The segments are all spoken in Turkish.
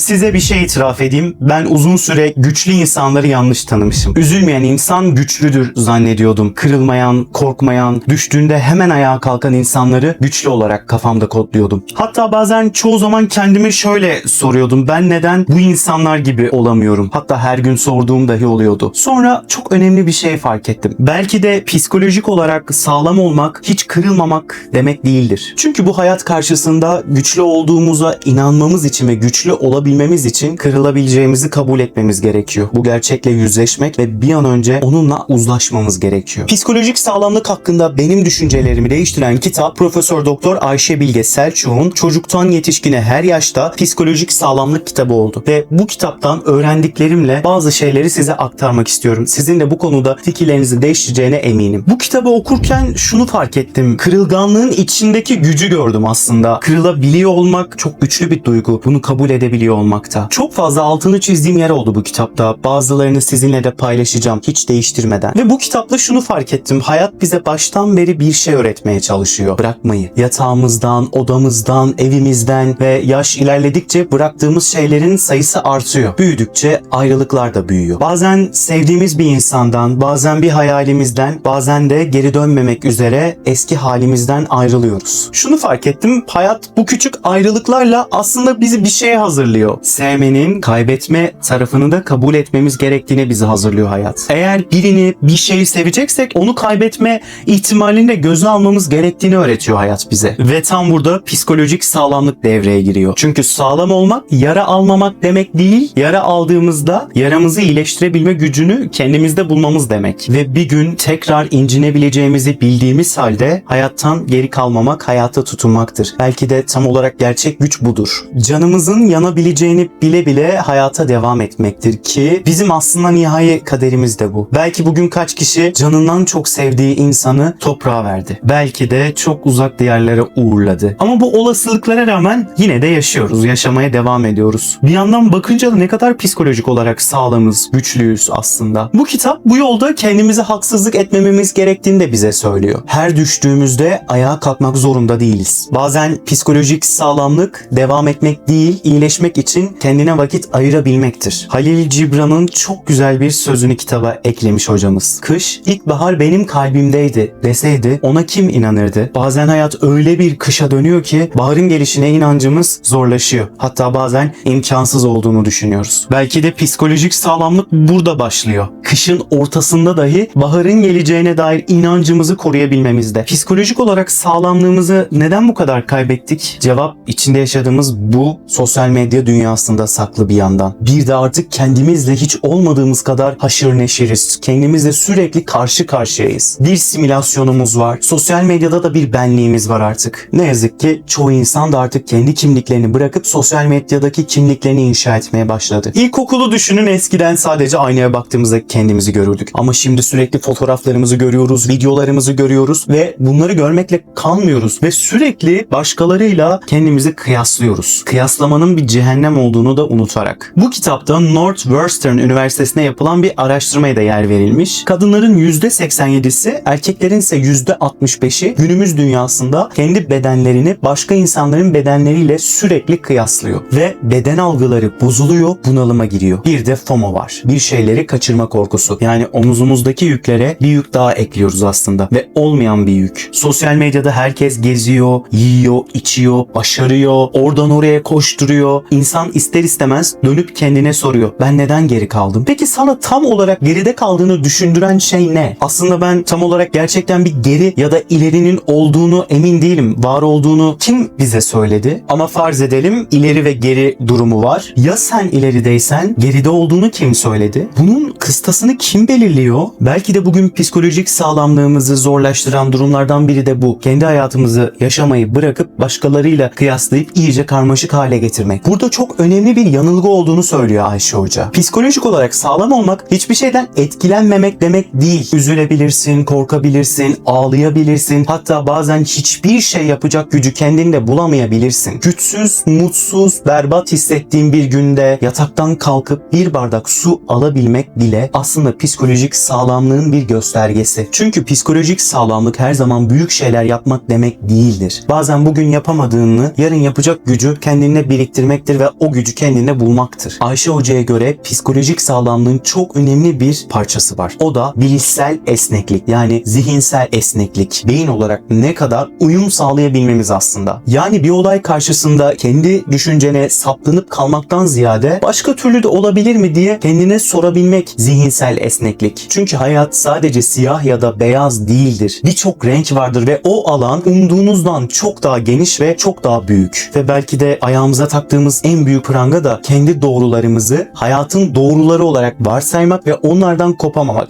Size bir şey itiraf edeyim. Ben uzun süre güçlü insanları yanlış tanımışım. Üzülmeyen insan güçlüdür zannediyordum. Kırılmayan, korkmayan, düştüğünde hemen ayağa kalkan insanları güçlü olarak kafamda kodluyordum. Hatta bazen çoğu zaman kendime şöyle soruyordum. Ben neden bu insanlar gibi olamıyorum? Hatta her gün sorduğum dahi oluyordu. Sonra çok önemli bir şey fark ettim. Belki de psikolojik olarak sağlam olmak, hiç kırılmamak demek değildir. Çünkü bu hayat karşısında güçlü olduğumuza inanmamız için ve güçlü olabilmemiz için kırılabileceğimizi kabul etmemiz gerekiyor. Bu gerçekle yüzleşmek ve bir an önce onunla uzlaşmamız gerekiyor. Psikolojik sağlamlık hakkında benim düşüncelerimi değiştiren kitap Profesör Doktor Ayşe Bilge Selçuk'un Çocuktan Yetişkine Her Yaşta Psikolojik Sağlamlık kitabı oldu. Ve bu kitaptan öğrendiklerimle bazı şeyleri size aktarmak istiyorum. Sizin de bu konuda fikirlerinizi değiştireceğine eminim. Bu kitabı okurken şunu fark ettim. Kırılganlığın içindeki gücü gördüm aslında. Kırılabiliyor olmak çok güçlü bir duygu. Bunu kabul edebiliyor olmakta. Çok fazla altını çizdiğim yer oldu bu kitapta. Bazılarını sizinle de paylaşacağım hiç değiştirmeden. Ve bu kitapla şunu fark ettim. Hayat bize baştan beri bir şey öğretmeye çalışıyor. Bırakmayı. Yatağımızdan, odamızdan, evimizden ve yaş ilerledikçe bıraktığımız şeylerin sayısı artıyor. Büyüdükçe ayrılıklar da büyüyor. Bazen sevdiğimiz bir insandan, bazen bir hayalimizden, bazen de geri dönmemek üzere eski halimizden ayrılıyoruz. Şunu fark ettim. Hayat bu küçük ayrılıklarla aslında bizi bir şeye hazırlıyor. Sevmenin, kaybetme tarafını da kabul etmemiz gerektiğine bizi hazırlıyor hayat. Eğer birini, bir şeyi seveceksek onu kaybetme ihtimalini de göze almamız gerektiğini öğretiyor hayat bize. Ve tam burada psikolojik sağlamlık devreye giriyor. Çünkü sağlam olmak, yara almamak demek değil, yara aldığımızda yaramızı iyileştirebilme gücünü kendimizde bulmamız demek. Ve bir gün tekrar incinebileceğimizi bildiğimiz halde hayattan geri kalmamak, hayata tutunmaktır. Belki de tam olarak gerçek güç budur. Canımızın yanabileceğini bile bile hayata devam etmektir ki bizim aslında nihai kaderimiz de bu. Belki bugün kaç kişi canından çok sevdiği insanı toprağa verdi. Belki de çok uzak diyarlara uğurladı. Ama bu olasılıklara rağmen yine de yaşıyoruz, yaşamaya devam ediyoruz. Bir yandan bakınca da ne kadar psikolojik olarak sağlamız, güçlüyüz aslında. Bu kitap bu yolda kendimize haksızlık etmememiz gerektiğini de bize söylüyor. Her düştüğümüzde ayağa kalkmak zorunda değiliz. Bazen psikolojik sağlamlık devam etmek değil, iyileşmek için kendine vakit ayırabilmektir. Halil Cibran'ın çok güzel bir sözünü kitaba eklemiş hocamız. Kış, ilkbahar benim kalbimdeydi deseydi ona kim inanırdı? Bazen hayat öyle bir kışa dönüyor ki baharın gelişine inancımız zorlaşıyor. Hatta bazen imkansız olduğunu düşünüyoruz. Belki de psikolojik sağlamlık burada başlıyor. Kışın ortasında dahi baharın geleceğine dair inancımızı koruyabilmemizde. Psikolojik olarak sağlamlığımızı neden bu kadar kaybettik? Cevap içinde yaşadığımız bu sosyal medya dünyasında saklı bir yandan. Bir de artık kendimizle hiç olmadığımız kadar haşır neşiriz. Kendimizle sürekli karşı karşıyayız. Bir simülasyonumuz var. Sosyal medyada da bir benliğimiz var artık. Ne yazık ki çoğu insan da artık kendi kimliklerini bırakıp sosyal medyadaki kimliklerini inşa etmeye başladı. İlkokulu düşünün, eskiden sadece aynaya baktığımızda kendimizi görürdük. Ama şimdi sürekli fotoğraflarımızı görüyoruz, videolarımızı görüyoruz ve bunları görmekle kalmıyoruz ve sürekli başkalarıyla kendimizi kıyaslıyoruz. Kıyaslamanın bir cehennem olduğunu da unutarak. Bu kitapta Northwestern Üniversitesi'ne yapılan bir araştırmaya da yer verilmiş. Kadınların %87'si, erkeklerin ise %65'i günümüz dünyasında kendi bedenlerini başka insanların bedenleriyle sürekli kıyaslıyor ve beden algıları bozuluyor, bunalıma giriyor. Bir de FOMO var. Bir şeyleri kaçırma korkusu. Yani omuzumuzdaki yüklere bir yük daha ekliyoruz aslında ve olmayan bir yük. Sosyal medyada herkes geziyor, yiyor, içiyor, başarıyor, oradan oraya koşturuyor. İnsan ister istemez dönüp kendine soruyor. Ben neden geri kaldım? Peki sana tam olarak geride kaldığını düşündüren şey ne? Aslında ben tam olarak gerçekten bir geri ya da ilerinin olduğunu emin değilim. Var olduğunu kim bize söyledi? Ama farz edelim ileri ve geri durumu var. Ya sen ilerideysen geride olduğunu kim söyledi? Bunun kıstasını kim belirliyor? Belki de bugün psikolojik sağlamlığımızı zorlaştıran durumlardan biri de bu. Kendi hayatımızı yaşamayı bırakıp başkalarıyla kıyaslayıp iyice karmaşık hale getirmek. Burada çok önemli bir yanılgı olduğunu söylüyor Ayşe Hoca. Psikolojik olarak sağlam olmak hiçbir şeyden etkilenmemek demek değil. Üzülebilirsin, korkabilirsin, ağlayabilirsin. Hatta bazen hiçbir şey yapacak gücü kendinde bulamayabilirsin. Güçsüz, mutsuz, berbat hissettiğin bir günde yataktan kalkıp bir bardak su alabilmek bile aslında psikolojik sağlamlığın bir göstergesi. Çünkü psikolojik sağlamlık her zaman büyük şeyler yapmak demek değildir. Bazen bugün yapamadığını yarın yapacak gücü kendine biriktirmektir ve da o gücü kendinde bulmaktır. Ayşe Hoca'ya göre psikolojik sağlamlığın çok önemli bir parçası var. O da bilişsel esneklik, yani zihinsel esneklik. Beyin olarak ne kadar uyum sağlayabilmemiz aslında. Yani bir olay karşısında kendi düşüncene saplanıp kalmaktan ziyade başka türlü de olabilir mi diye kendine sorabilmek zihinsel esneklik. Çünkü hayat sadece siyah ya da beyaz değildir. Birçok renk vardır ve o alan umduğunuzdan çok daha geniş ve çok daha büyük. Ve belki de ayağımıza taktığımız en büyük pranga da kendi doğrularımızı hayatın doğruları olarak varsaymak ve onlardan kopamamak.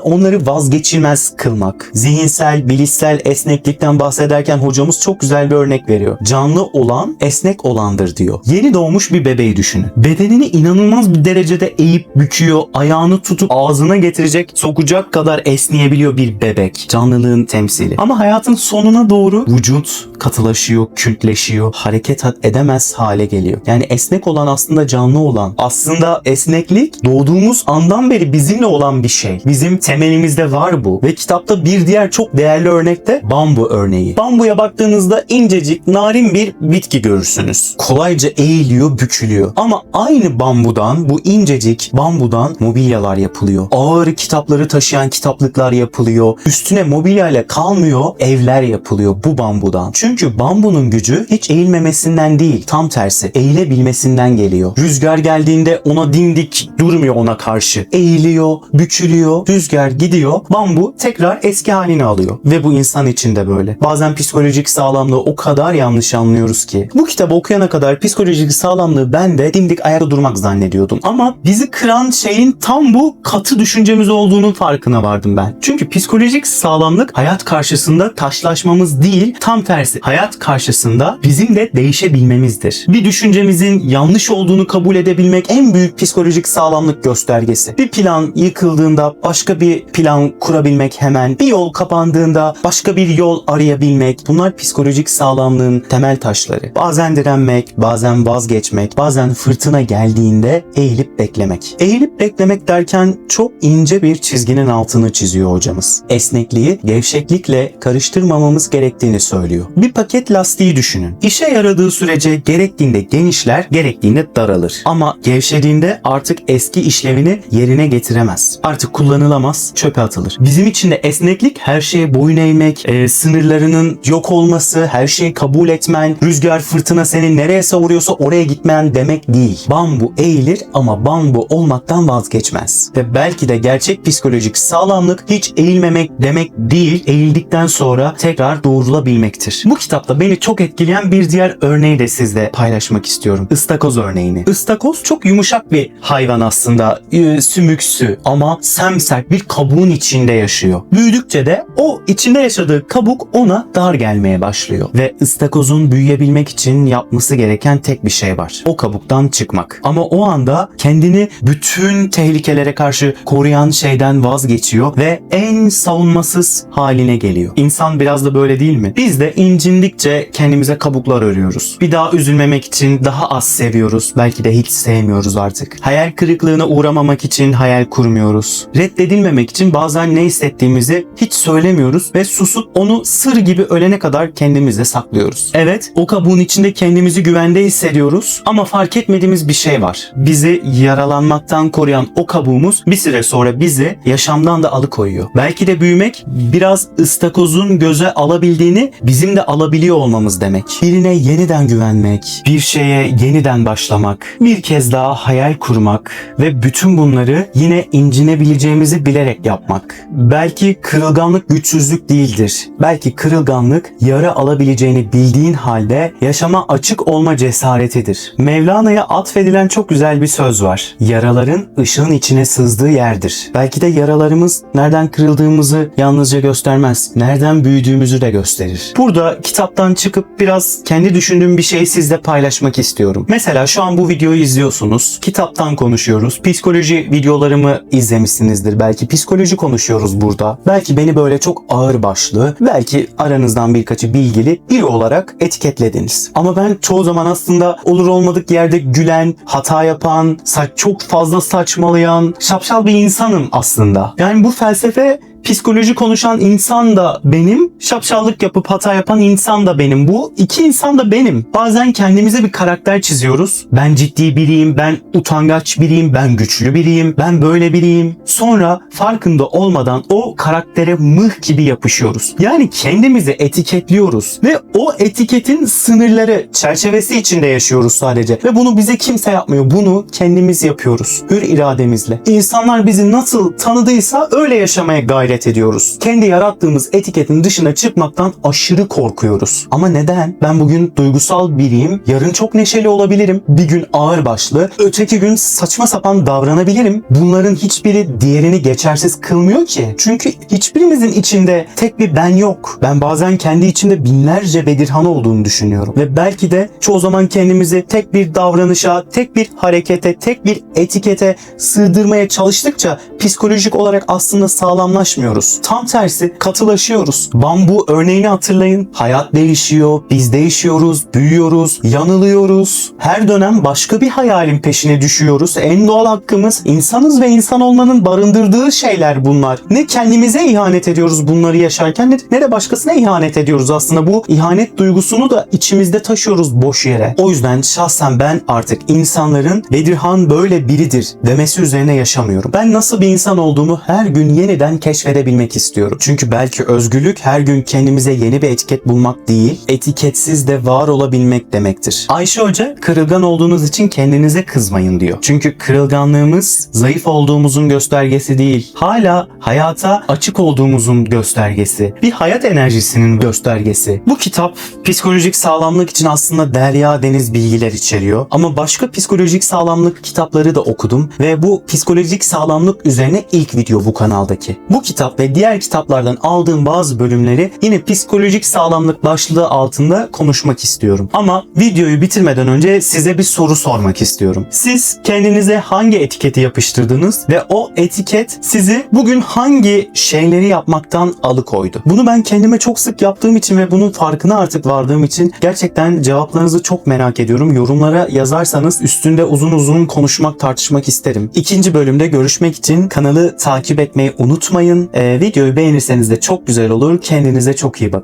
Onları vazgeçilmez kılmak. Zihinsel, bilişsel esneklikten bahsederken hocamız çok güzel bir örnek veriyor. Canlı olan esnek olandır diyor. Yeni doğmuş bir bebeği düşünün. Bedenini inanılmaz bir derecede eğip büküyor, ayağını tutup ağzına getirecek, sokacak kadar esneyebiliyor bir bebek. Canlılığın temsili. Ama hayatın sonuna doğru vücut katılaşıyor, kütleşiyor, hareket edemez hale geliyor. Yani esnek olan aslında canlı olan. Aslında esneklik doğduğumuz andan beri bizimle olan bir şey. Bizim temelimizde var bu. Ve kitapta bir diğer çok değerli örnek de bambu örneği. Bambuya baktığınızda incecik, narin bir bitki görürsünüz. Kolayca eğiliyor, bükülüyor. Ama aynı bambudan, bu incecik bambudan mobilyalar yapılıyor. Ağır kitapları taşıyan kitaplıklar yapılıyor. Üstüne mobilya ile kalmıyor, evler yapılıyor bu bambudan. Çünkü bambunun gücü hiç eğilmemesinden değil, tam tersi eğilebilmesinden geliyor. Rüzgar geldiğinde ona dimdik durmuyor, ona karşı. Eğiliyor, bükülüyor, rüzgar gidiyor, bambu tekrar eski halini alıyor. Ve bu insan için de böyle. Bazen psikolojik sağlamlığı o kadar yanlış anlıyoruz ki. Bu kitabı okuyana kadar psikolojik sağlamlığı ben de dimdik ayakta durmak zannediyordum. Ama bizi kıran şeyin tam bu katı düşüncemiz olduğunun farkına vardım ben. Çünkü psikolojik sağlamlık hayat karşısında taşlaşmamız değil, tam tersi. Hayat karşısında bizim de değişebilmemizdir. Bir düşüncemizin yanlış olduğunu kabul edebilmek en büyük psikolojik sağlamlık göstergesi. Bir plan yıkıldığında başka bir plan kurabilmek hemen. Bir yol kapandığında başka bir yol arayabilmek. Bunlar psikolojik sağlamlığın temel taşları. Bazen direnmek, bazen vazgeçmek, bazen fırtına geldiğinde eğilip beklemek. Eğilip beklemek derken çok ince bir çizginin altını çiziyor hocamız. Esnekliği gevşeklikle karıştırmamamız gerektiğini söylüyor. Bir paket lastiği düşünün. İşe yaradığı sürece gerektiğinde genişler, gerektiğinde daralır. Ama gevşediğinde artık eski işlevini yerine getiremez. Artık kullanılamaz, çöpe atılır. Bizim için de esneklik her şeye boyun eğmek, sınırlarının yok olması, her şeyi kabul etmen, rüzgar fırtına seni nereye savuruyorsa oraya gitmen demek değil. Bambu eğilir ama bambu olmaktan vazgeçmez. Ve belki de gerçek psikolojik sağlamlık hiç eğilmemek demek değil, eğildikten sonra tekrar doğrulabilmektir. Bu kitapta beni çok etkileyen bir diğer örneği de sizle paylaşmak istiyorum. Istakoz örneğini. Istakoz çok yumuşak bir hayvan aslında. Sümüksü ama semsert bir kabuğun içinde yaşıyor. Büyüdükçe de o içinde yaşadığı kabuk ona dar gelmeye başlıyor. Ve ıstakozun büyüyebilmek için yapması gereken tek bir şey var. O kabuktan çıkmak. Ama o anda kendini bütün tehlikelere karşı koruyan şeyden vazgeçiyor ve en savunmasız haline geliyor. İnsan biraz da böyle değil mi? Biz de incindikçe kendimize kabuklar örüyoruz. Bir daha üzülmemek için daha az seviyoruz. Belki de hiç sevmiyoruz artık. Hayal kırıklığına uğramamak için hayal kurmuyoruz. Reddedilmemek için bazen ne hissettiğimizi hiç söylemiyoruz ve susup onu sır gibi ölene kadar kendimizde saklıyoruz. Evet, o kabuğun içinde kendimizi güvende hissediyoruz ama fark etmediğimiz bir şey var. Bizi yaralanmaktan koruyan o kabuğumuz bir süre sonra bizi yaşamdan da alıkoyuyor. Belki de büyümek biraz ıstakozun göze alabildiğini bizim de alabiliyor olmamız demek. Birine yeniden güvenmek, bir şeye yeniden başlamak, bir kez daha hayal kurmak ve bütün bunları yine incinebileceğimizi bilerek yapmak. Belki kırılganlık güçsüzlük değildir. Belki kırılganlık yara alabileceğini bildiğin halde yaşama açık olma cesaretidir. Mevlana'ya atfedilen çok güzel bir söz var. Yaraların ışığın içine sızdığı yerdir. Belki de yaralarımız nereden kırıldığımızı yalnızca göstermez, nereden büyüdüğümüzü de gösterir. Burada kitaptan çıkıp biraz kendi düşündüğüm bir şeyi sizle paylaşmak istiyorum. Mesela şu an bu videoyu izliyorsunuz. Kitaptan konuşuyoruz. Psikoloji videolarımı izlemişsinizdir. Belki psikoloji konuşuyoruz burada. Belki beni böyle çok ağırbaşlı, belki aranızdan birkaçı bilgili biri olarak etiketlediniz. Ama ben çoğu zaman aslında olur olmadık yerde gülen, hata yapan, çok fazla saçmalayan, şapşal bir insanım aslında. Yani bu felsefe psikoloji konuşan insan da benim, şapşallık yapıp hata yapan insan da benim. Bu iki insan da benim. Bazen kendimize bir karakter çiziyoruz. Ben ciddi biriyim, ben utangaç biriyim, ben güçlü biriyim, ben böyle biriyim. Sonra farkında olmadan o karaktere mıh gibi yapışıyoruz. Yani kendimizi etiketliyoruz ve o etiketin sınırları, çerçevesi içinde yaşıyoruz sadece. Ve bunu bize kimse yapmıyor. Bunu kendimiz yapıyoruz. Hür irademizle. İnsanlar bizi nasıl tanıdıysa öyle yaşamaya gayret ediyoruz. Kendi yarattığımız etiketin dışına çıkmaktan aşırı korkuyoruz. Ama neden? Ben bugün duygusal biriyim, yarın çok neşeli olabilirim, bir gün ağırbaşlı, öteki gün saçma sapan davranabilirim. Bunların hiçbiri diğerini geçersiz kılmıyor ki. Çünkü hiçbirimizin içinde tek bir ben yok. Ben bazen kendi içimde binlerce Bedirhan olduğunu düşünüyorum. Ve belki de çoğu zaman kendimizi tek bir davranışa, tek bir harekete, tek bir etikete sığdırmaya çalıştıkça psikolojik olarak aslında sağlamlaşmıyoruz. Tam tersi katılaşıyoruz. Bambu örneğini hatırlayın. Hayat değişiyor, biz değişiyoruz, büyüyoruz, yanılıyoruz. Her dönem başka bir hayalin peşine düşüyoruz. En doğal hakkımız, insanız ve insan olmanın barındırdığı şeyler bunlar. Ne kendimize ihanet ediyoruz bunları yaşarken ne de başkasına ihanet ediyoruz. Aslında bu ihanet duygusunu da içimizde taşıyoruz boş yere. O yüzden şahsen ben artık insanların Bedirhan böyle biridir demesi üzerine yaşamıyorum. Ben nasıl bir insan olduğumu her gün yeniden keşfedebilmek istiyorum. Çünkü belki özgürlük her gün kendimize yeni bir etiket bulmak değil, etiketsiz de var olabilmek demektir. Ayşe Hoca, kırılgan olduğunuz için kendinize kızmayın diyor. Çünkü kırılganlığımız zayıf olduğumuzun göstergesi değil. Hala hayata açık olduğumuzun göstergesi. Bir hayat enerjisinin göstergesi. Bu kitap psikolojik sağlamlık için aslında derya deniz bilgiler içeriyor. Ama başka psikolojik sağlamlık kitapları da okudum ve bu psikolojik sağlamlık üzerine ilk video bu kanaldaki. Bu kitap ve diğer kitaplardan aldığım bazı bölümleri yine psikolojik sağlamlık başlığı altında konuşmak istiyorum. Ama videoyu bitirmeden önce size bir soru sormak istiyorum. Siz kendinize hangi etiketi yapıştırdınız ve o etiket sizi bugün hangi şeyleri yapmaktan alıkoydu? Bunu ben kendime çok sık yaptığım için ve bunun farkına artık vardığım için gerçekten cevaplarınızı çok merak ediyorum. Yorumlara yazarsanız üstünde uzun uzun konuşmak, tartışmak isterim. İkinci bölümde görüşmek için kanalı takip etmeyi unutmayın. Videoyu beğenirseniz de çok güzel olur. Kendinize çok iyi bakın.